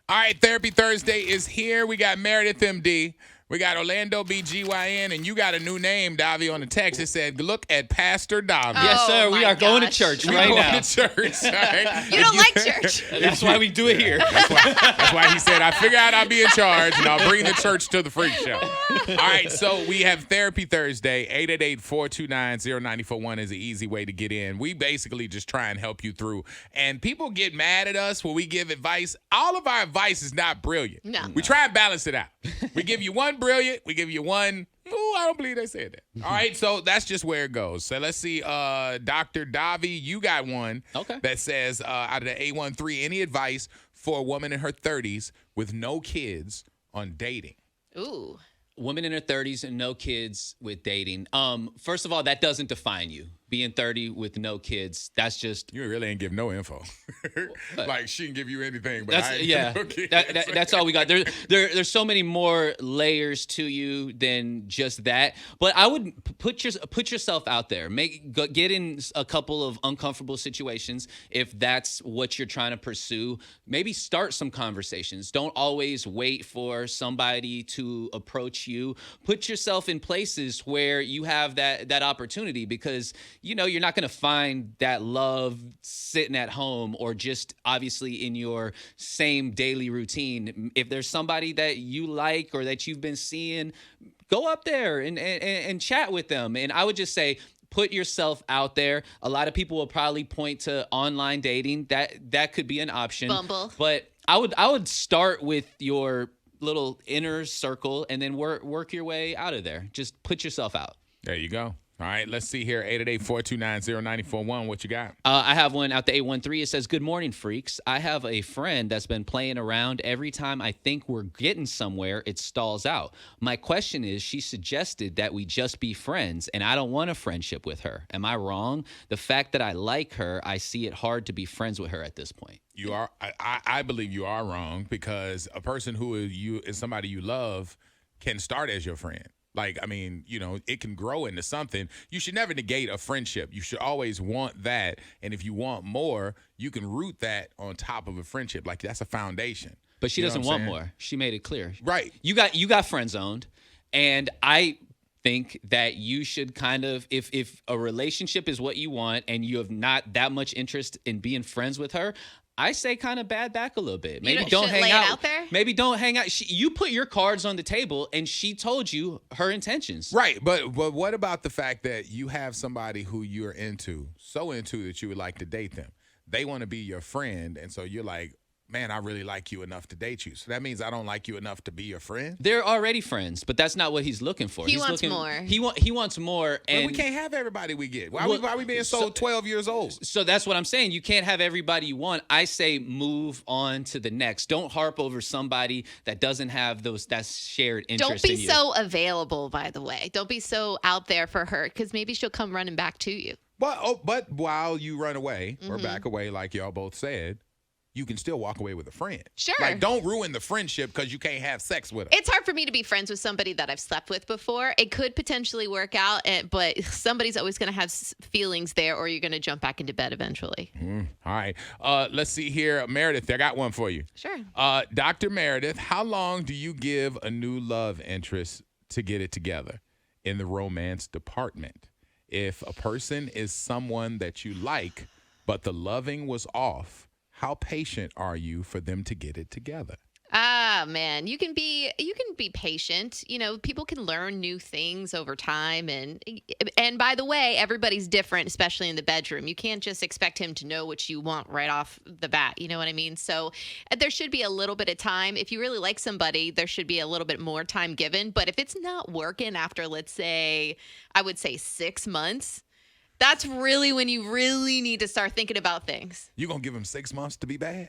All right, Therapy Thursday is here. We got Meredith MD. We got Orlando BGYN, and you got a new name, Davi, on the text. It said, look at Pastor Davi. Yes, sir. We are going to church right now. Going to church. Right? You don't like church. That's why we do it here. That's why he said, I figure out I'll be in charge, and I'll bring the church to the Freak Show. All right, so we have Therapy Thursday. 888-429-0941 is an easy way to get in. We basically just try and help you through. And people get mad at us when we give advice. All of our advice is not brilliant. No. We try and balance it out. We give you one brilliant. We give you one. Ooh, I don't believe they said that. All right, so that's just where it goes. So let's see. Dr. Davi, you got one that says, out of the 813, any advice for a woman in her 30s with no kids on dating? Ooh. Women in her 30s and no kids with dating. First of all, that doesn't define you. Being 30 with no kids, that's just... You really ain't give no info. Like, she didn't give you anything, but that's, I ain't yeah, no kids. That's all we got. There's so many more layers to you than just that. But I would put yourself out there. Get in a couple of uncomfortable situations if that's what you're trying to pursue. Maybe start some conversations. Don't always wait for somebody to approach you. Put yourself in places where you have that opportunity, because you're not going to find that love sitting at home or just obviously in your same daily routine. If there's somebody that you like or that you've been seeing, go up there and chat with them. And I would just say, put yourself out there. A lot of people will probably point to online dating. That could be an option. Bumble. But I would start with your little inner circle and then work your way out of there. Just put yourself out. There you go. All right, let's see here. 888-429-0941. What you got? I have one out the 813. It says, good morning, freaks. I have a friend that's been playing around. Every time I think we're getting somewhere, it stalls out. My question is, she suggested that we just be friends, and I don't want a friendship with her. Am I wrong? The fact that I like her, I see it hard to be friends with her at this point. You are. I believe you are wrong, because a person who is somebody you love can start as your friend. Like, I mean, it can grow into something. You should never negate a friendship. You should always want that. And if you want more, you can root that on top of a friendship. Like, that's a foundation. But she doesn't want more. She made it clear. Right. You got friend zoned. And I think that you should kind of, if a relationship is what you want and you have not that much interest in being friends with her, I say kind of bad back a little bit. Maybe don't hang out there. Maybe don't hang out. You put your cards on the table, and she told you her intentions. Right, but what about the fact that you have somebody who you're so into that you would like to date them? They want to be your friend, and so you're like, man, I really like you enough to date you. So that means I don't like you enough to be your friend? They're already friends, but that's not what he's looking for. He wants more. He wants more. And we can't have everybody we get. Why are we being so 12 years old? So that's what I'm saying. You can't have everybody you want. I say move on to the next. Don't harp over somebody that doesn't have that shared interest in you. Don't be so available, by the way. Don't be so out there for her, because maybe she'll come running back to you. But while you run away or back away, like y'all both said, you can still walk away with a friend. Sure. Like, don't ruin the friendship because you can't have sex with her. It's hard for me to be friends with somebody that I've slept with before. It could potentially work out, but somebody's always going to have feelings there, or you're going to jump back into bed eventually. All right. Let's see here. Meredith, I got one for you. Sure. Dr. Meredith, how long do you give a new love interest to get it together in the romance department? If a person is someone that you like, but the loving was off, how patient are you for them to get it together? Man, you can be patient. People can learn new things over time, and by the way, everybody's different, especially in the bedroom. You can't just expect him to know what you want right off the bat. You know what I mean? So there should be a little bit of time. If you really like somebody, there should be a little bit more time given. But if it's not working after, let's say, I would say 6 months, that's really when you really need to start thinking about things. You gonna give him 6 months to be bad?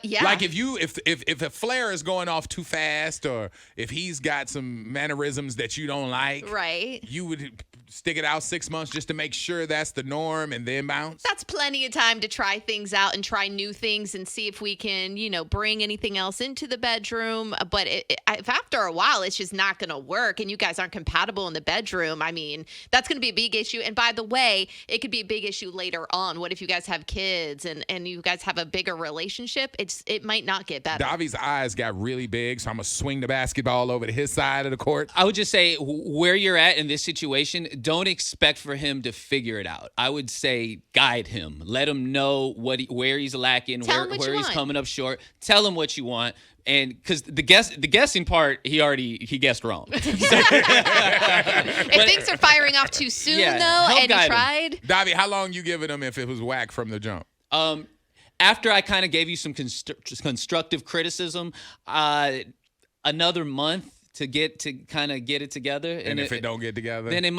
Yeah. Like if a flare is going off too fast, or if he's got some mannerisms that you don't like, right? You would stick it out 6 months just to make sure that's the norm and then bounce? That's plenty of time to try things out and try new things and see if we can, bring anything else into the bedroom. But if after a while it's just not going to work and you guys aren't compatible in the bedroom, I mean, that's going to be a big issue. And by the way, it could be a big issue later on. What if you guys have kids and you guys have a bigger relationship relationship, it might not get better. Davi's eyes got really big, so I'm going to swing the basketball over to his side of the court. I would just say where you're at in this situation, don't expect for him to figure it out. I would say guide him. Let him know where he's lacking, Tell him what where you he's want. coming up short. Tell him what you want. And because the guessing part, he guessed wrong. If things are firing off too soon, Yeah, though, help and guide you him. tried. Davi, how long you giving him if it was whack from the jump? After I kind of gave you some constructive criticism, another month to kind of get it together. And if it don't get together? then you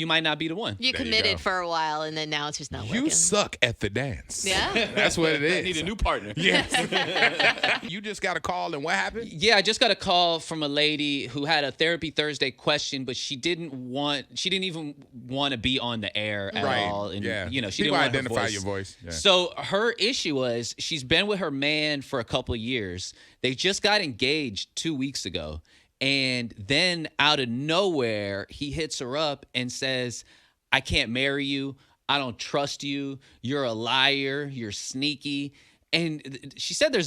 might not be the one. You There you committed go. for a while, and then now it's just not working. You suck at the dance. Yeah? That's what it is. I need a new partner. Yes. You just got a call, and what happened? Yeah, I just got a call from a lady who had a Therapy Thursday question, but she didn't even want to be on the air at all. And, yeah. she People didn't want identify her voice. your voice. Yeah. So her issue was she's been with her man for a couple of years. They just got engaged 2 weeks ago. And then out of nowhere, he hits her up and says, I can't marry you. I don't trust you. You're a liar. You're sneaky. And she said there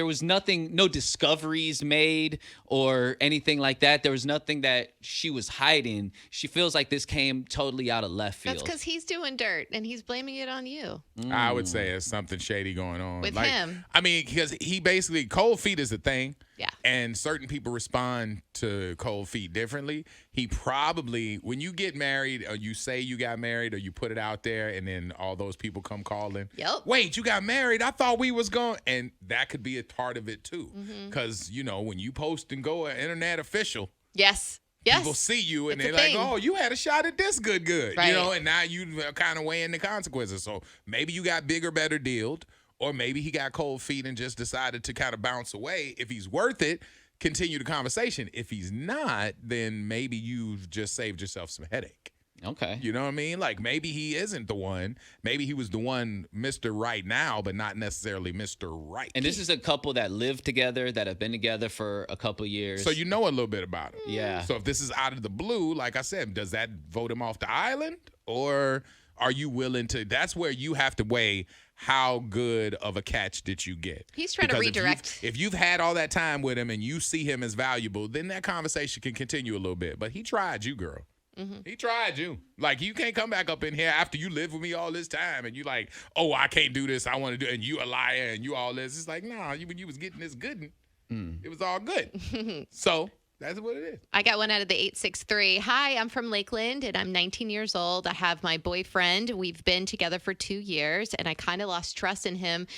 was nothing, no discoveries made or anything like that. There was nothing that she was hiding. She feels like this came totally out of left field. That's because he's doing dirt, and he's blaming it on you. I would say there's something shady going on. With him. I mean, because he basically, cold feet is a thing. Yeah. And certain people respond to cold feet differently. He probably, when you get married or you say you got married or you put it out there and then all those people come calling. Yep. Wait, you got married? I thought we was going. And that could be a part of it too. Mm-hmm. Because, when you post and go internet official, Yes. people see you and It's they're a like, thing. oh, you had a shot at this good. Right. And now you kind of weighing the consequences. So maybe you got bigger, better dealed, or maybe he got cold feet and just decided to kind of bounce away. If he's worth it, continue the conversation. If he's not, then maybe you've just saved yourself some headache. Okay. You know what I mean? Like maybe he isn't the one. Maybe he was the one, Mr. Right now, but not necessarily Mr. Right. And this is a couple that live together, that have been together for a couple years. So you know a little bit about him. Yeah. So if this is out of the blue, like I said, does that vote him off the island? Or are you willing to? That's where you have to weigh how good of a catch did you get. He's trying to Because redirect. If you've had all that time with him and you see him as valuable, then that conversation can continue a little bit. But he tried you, girl. Mm-hmm. He tried you. Like, you can't come back up in here after you lived with me all this time and you like, oh, I can't do this. I want to do it. And you a liar and you all this. It's like, nah, when you was getting this good, it was all good. So that's what it is. I got one out of the 863. Hi, I'm from Lakeland and I'm 19 years old. I have my boyfriend. We've been together for 2 years and I kind of lost trust in him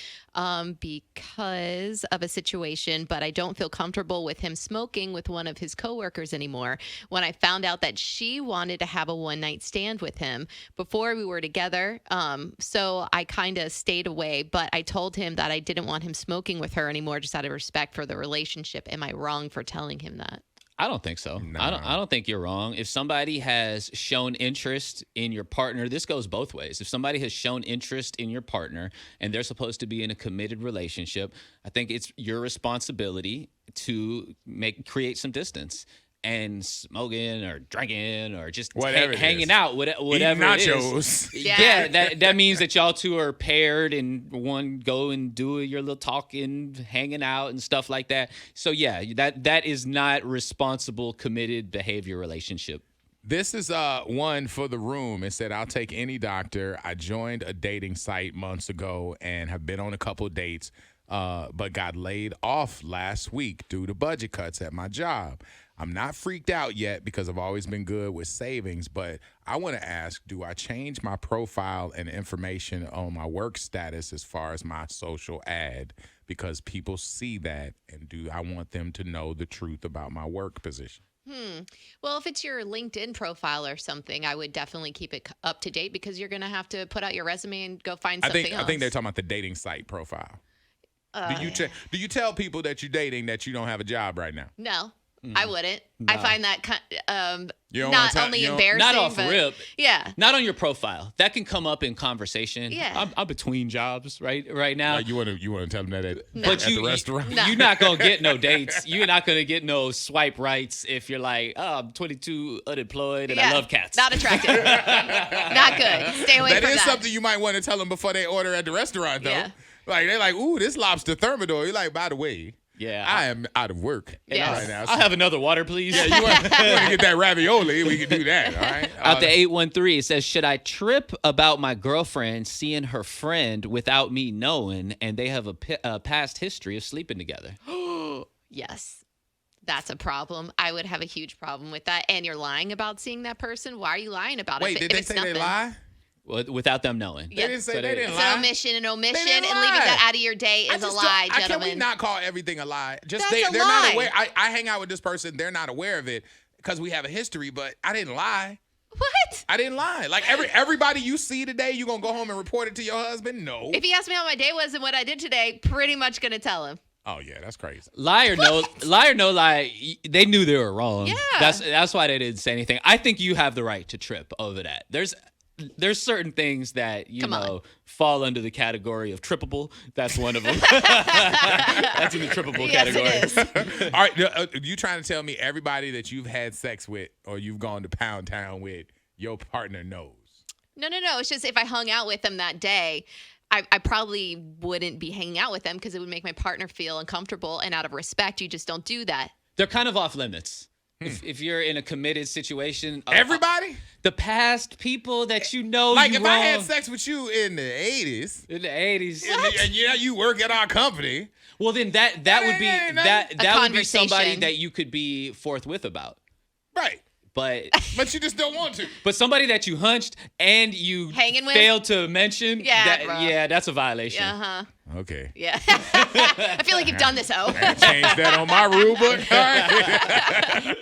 because of a situation, but I don't feel comfortable with him smoking with one of his coworkers anymore. When I found out that she wanted to have a one-night stand with him before we were together, so I kind of stayed away, but I told him that I didn't want him smoking with her anymore just out of respect for the relationship. Am I wrong for telling him that? I don't think so. No. I don't think you're wrong. If somebody has shown interest in your partner, this goes both ways. If somebody has shown interest in your partner and they're supposed to be in a committed relationship, I think it's your responsibility to create some distance. And smoking or drinking or just Whatever it hanging is. out, whatever it is. nachos. Yeah. That means that y'all two are paired and one go and do your little talking, hanging out and stuff like that. So yeah, that is not responsible, committed behavior relationship. This is one for the room. It said, I'll take any doctor. I joined a dating site months ago and have been on a couple dates, but got laid off last week due to budget cuts at my job. I'm not freaked out yet because I've always been good with savings, but I want to ask, do I change my profile and information on my work status as far as my social ad? Because people see that, and do I want them to know the truth about my work position? Well, if it's your LinkedIn profile or something, I would definitely keep it up to date because you're going to have to put out your resume and go find something else. I think they're talking about the dating site profile. Do you tell people that you're dating that you don't have a job right now? No, I wouldn't. I find that You don't not wanna only you don't- embarrassing, Not off but rip. yeah. Not on your profile. That can come up in conversation. Yeah. I'm between jobs right now. Like you want to tell them that at But the restaurant? No. You're not going to get no dates. You're not going to get no swipe rights if you're like, oh, I'm 22, unemployed, and I love cats. Not attractive. Not good. Stay away That from is that. something you might want to tell them before they order at the restaurant, though. Yeah. Like they're like, ooh, this lobster thermidor. You're like, by the way, Yeah. I am out of work Yes. right now. I'll have another water, please. Yeah, you want to get that ravioli? We can do that. All right. Out to 813, it says, should I trip about my girlfriend seeing her friend without me knowing, and they have a past history of sleeping together? Yes. That's a problem. I would have a huge problem with that. And you're lying about seeing that person. Why are you lying about it? Wait, did they say they lie? Well, without them knowing. Yeah. They didn't say So they didn't It's lie. an omission, and leaving lie. that out of your day is a lie, Can we gentlemen. not call everything a lie? Just That's a they're lie. not aware. I hang out with this person. They're not aware of it because we have a history. But I didn't lie. What? I didn't lie. Like everybody you see today, you gonna go home and report it to your husband? No. If he asked me how my day was and what I did today, pretty much gonna tell him. Oh yeah, that's crazy. Lie or no lie, they knew they were wrong. Yeah. That's why they didn't say anything. I think you have the right to trip over that. There's certain things that fall under the category of trippable. That's one of them. That's in the trippable category. Yes, it is. All right, you trying to tell me everybody that you've had sex with or you've gone to Pound Town with, your partner knows? No. It's just if I hung out with them that day, I probably wouldn't be hanging out with them because it would make my partner feel uncomfortable. And out of respect, you just don't do that. They're kind of off limits. If you're in a committed situation, Everybody? the past people that you know, Like you if wrong, I had sex with you in the 80s, in the 80s, and you work at our company, well then that would be ain't that A would be somebody conversation. that you could be forthwith about. right? But But you just don't want to. but somebody that you hunched and you Hanging with? failed to mention, Yeah, bro. that's a violation. Okay. Yeah. I feel like you've done this, Change that on my rule book. All right.